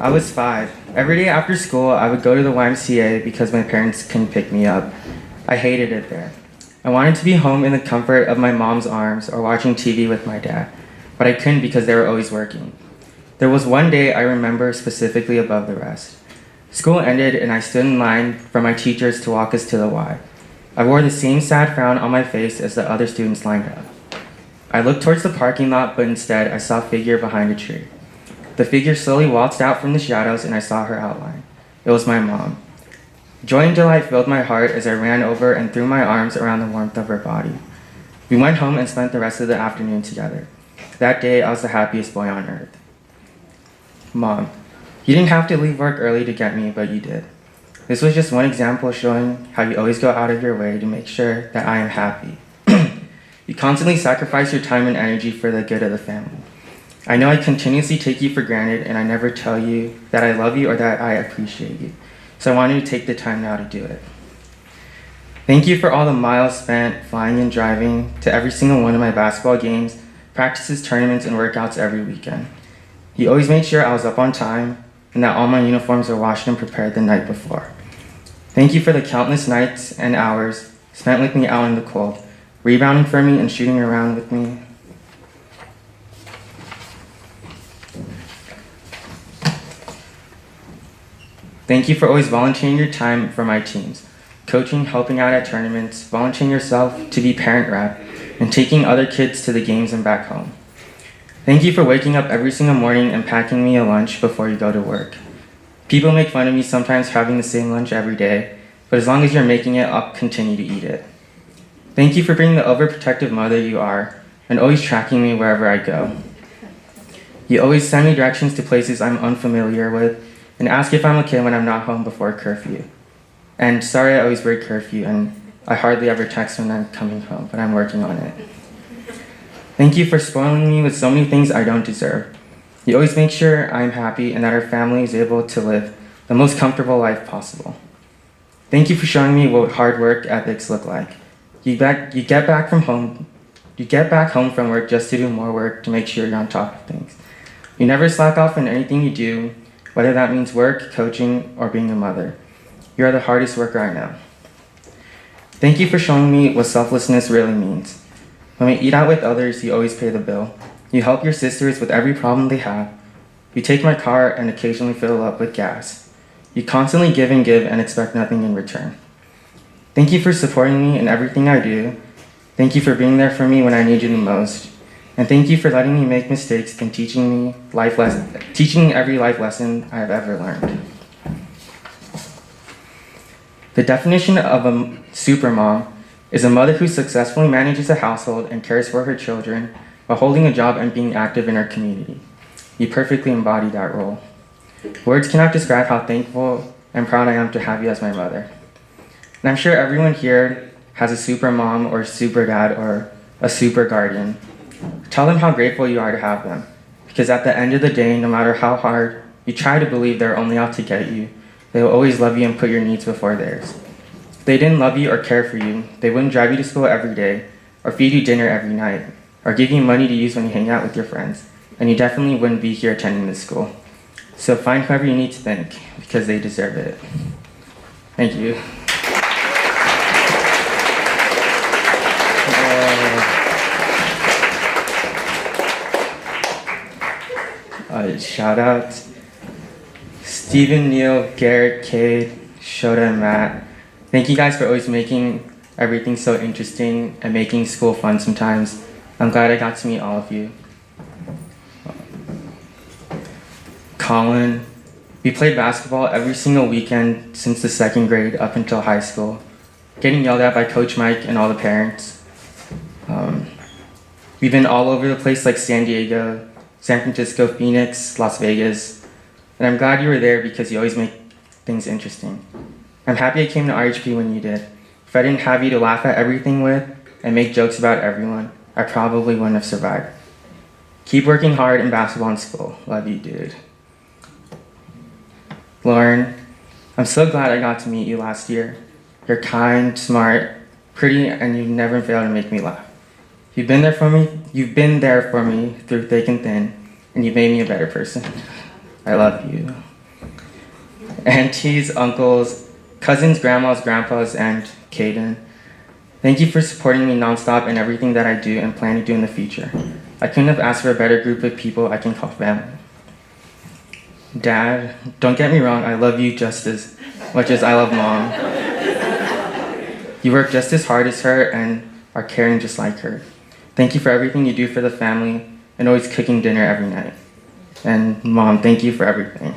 I was 5. Every day after school, I would go to the YMCA because my parents couldn't pick me up. I hated it there. I wanted to be home in the comfort of my mom's arms or watching TV with my dad, but I couldn't because they were always working. There was one day I remember specifically above the rest. School ended and I stood in line for my teachers to walk us to the Y. I wore the same sad frown on my face as the other students lined up. I looked towards the parking lot, but instead I saw a figure behind a tree. The figure slowly waltzed out from the shadows and I saw her outline. It was my mom. Joy and delight filled my heart as I ran over and threw my arms around the warmth of her body. We went home and spent the rest of the afternoon together. That day, I was the happiest boy on earth. Mom, you didn't have to leave work early to get me, but you did. This was just one example showing how you always go out of your way to make sure that I am happy. You constantly sacrifice your time and energy for the good of the family. I know I continuously take you for granted and I never tell you that I love you or that I appreciate you. So I wanted to take the time now to do it. Thank you for all the miles spent flying and driving to every single one of my basketball games, practices, tournaments, and workouts every weekend. You always made sure I was up on time and that all my uniforms were washed and prepared the night before. Thank you for the countless nights and hours spent with me out in the cold, rebounding for me and shooting around with me. Thank you for always volunteering your time for my teams, coaching, helping out at tournaments, volunteering yourself to be parent rep, and taking other kids to the games and back home. Thank you for waking up every single morning and packing me a lunch before you go to work. People make fun of me sometimes for having the same lunch every day, but as long as you're making it, I'll continue to eat it. Thank you for being the overprotective mother you are and always tracking me wherever I go. You always send me directions to places I'm unfamiliar with and ask if I'm okay when I'm not home before curfew. And sorry I always break curfew and I hardly ever text when I'm coming home, but I'm working on it. Thank you for spoiling me with so many things I don't deserve. You always make sure I'm happy and that our family is able to live the most comfortable life possible. Thank you for showing me what hard work ethics look like. You get back home from work just to do more work to make sure you're on top of things. You never slack off in anything you do, whether that means work, coaching, or being a mother. You are the hardest worker I know. Thank you for showing me what selflessness really means. When we eat out with others, you always pay the bill. You help your sisters with every problem they have. You take my car and occasionally fill it up with gas. You constantly give and expect nothing in return. Thank you for supporting me in everything I do. Thank you for being there for me when I need you the most. And thank you for letting me make mistakes and teaching every life lesson I have ever learned. The definition of a supermom is a mother who successfully manages a household and cares for her children while holding a job and being active in her community. You perfectly embody that role. Words cannot describe how thankful and proud I am to have you as my mother. And I'm sure everyone here has a super mom or super dad or a super guardian. Tell them how grateful you are to have them, because at the end of the day, no matter how hard you try to believe they're only out to get you, they will always love you and put your needs before theirs. If they didn't love you or care for you, they wouldn't drive you to school every day, or feed you dinner every night, or give you money to use when you hang out with your friends, and you definitely wouldn't be here attending this school. So find whoever you need to thank, because they deserve it. Thank you. Shout out Stephen, Neil, Garrett, Cade, Shota, and Matt. Thank you guys for always making everything so interesting and making school fun sometimes. I'm glad I got to meet all of you. Colin, we played basketball every single weekend since the 2nd grade up until high school, getting yelled at by Coach Mike and all the parents. We've been all over the place like San Diego, San Francisco, Phoenix, Las Vegas, and I'm glad you were there because you always make things interesting. I'm happy I came to RHP when you did. If I didn't have you to laugh at everything with and make jokes about everyone, I probably wouldn't have survived. Keep working hard in basketball and school. Love you, dude. Lauren, I'm so glad I got to meet you last year. You're kind, smart, pretty, and you've never failed to make me laugh. You've been there for me through thick and thin, and you've made me a better person. I love you. aunties, uncles, cousins, grandmas, grandpas, and Caden. Thank you for supporting me nonstop in everything that I do and plan to do in the future. I couldn't have asked for a better group of people I can call family. Dad, don't get me wrong, I love you just as much as I love Mom. You work just as hard as her and are caring just like her. Thank you for everything you do for the family and always cooking dinner every night. And Mom, thank you for everything.